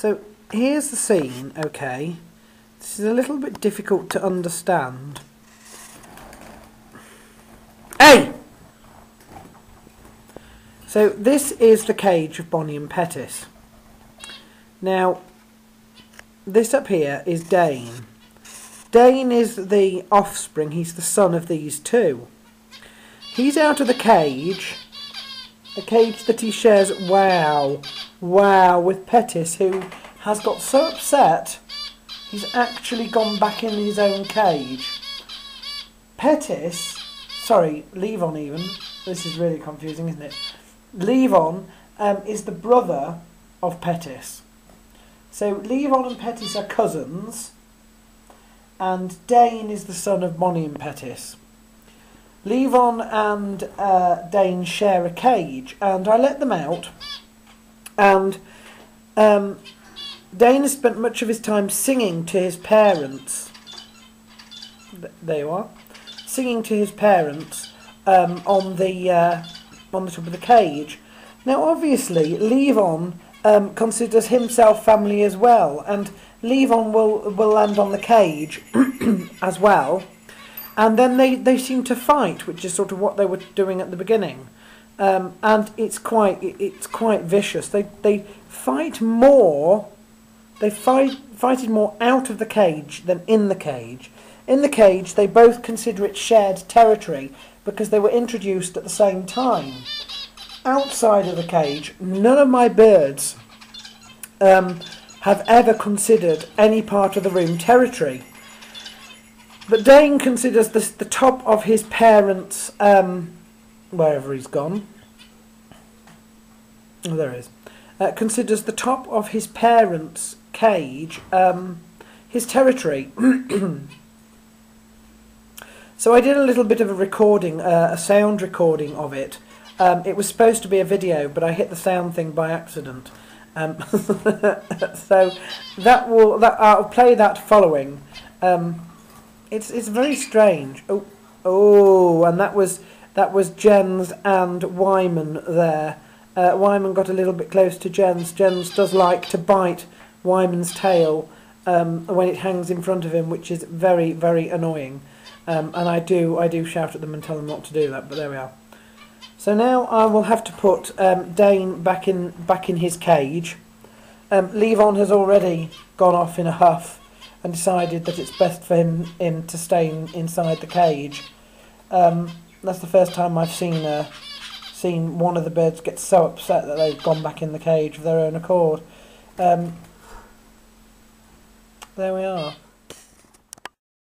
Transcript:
So here's the scene, okay. This is a little bit difficult to understand. Hey! So this is the cage of Bonnie and Pettis. Now, this up here is Dane. Dane is the offspring, he's the son of these two. He's out of the cage, a cage that he shares, with Pettis, who has got so upset he's actually gone back in his own cage. Levon even, this is really confusing, isn't it? Levon is the brother of Pettis. So Levon and Pettis are cousins, and Dane is the son of Bonnie and Pettis. Levon and Dane share a cage, and I let them out, and Dane has spent much of his time singing to his parents. There you are. Singing to his parents on the top of the cage. Now, obviously, Levon considers himself family as well, and Levon will land on the cage as well, and then they seem to fight, which is sort of what they were doing at the beginning, and it's quite vicious. They fight more. They fighted more out of the cage than in the cage. In the cage, they both consider it shared territory because they were introduced at the same time. Outside of the cage, none of my birds have ever considered any part of the room territory. But Dane considers this the top of his parents', wherever he's gone. Oh, there he is. Considers the top of his parents' cage his territory. So I did a little bit of a recording, a sound recording of it. It was supposed to be a video, but I hit the sound thing by accident. So I'll play that following. It's very strange. Oh, and that was Jens and Wyman there. Wyman got a little bit close to Jens. Jens does like to bite Wyman's tail when it hangs in front of him, which is very, very annoying. And I do shout at them and tell them not to do that. But there we are. So now I will have to put Dane back in his cage. Levon has already gone off in a huff and decided that it's best for him to stay inside the cage. That's the first time I've seen one of the birds get so upset that they've gone back in the cage of their own accord. There we are.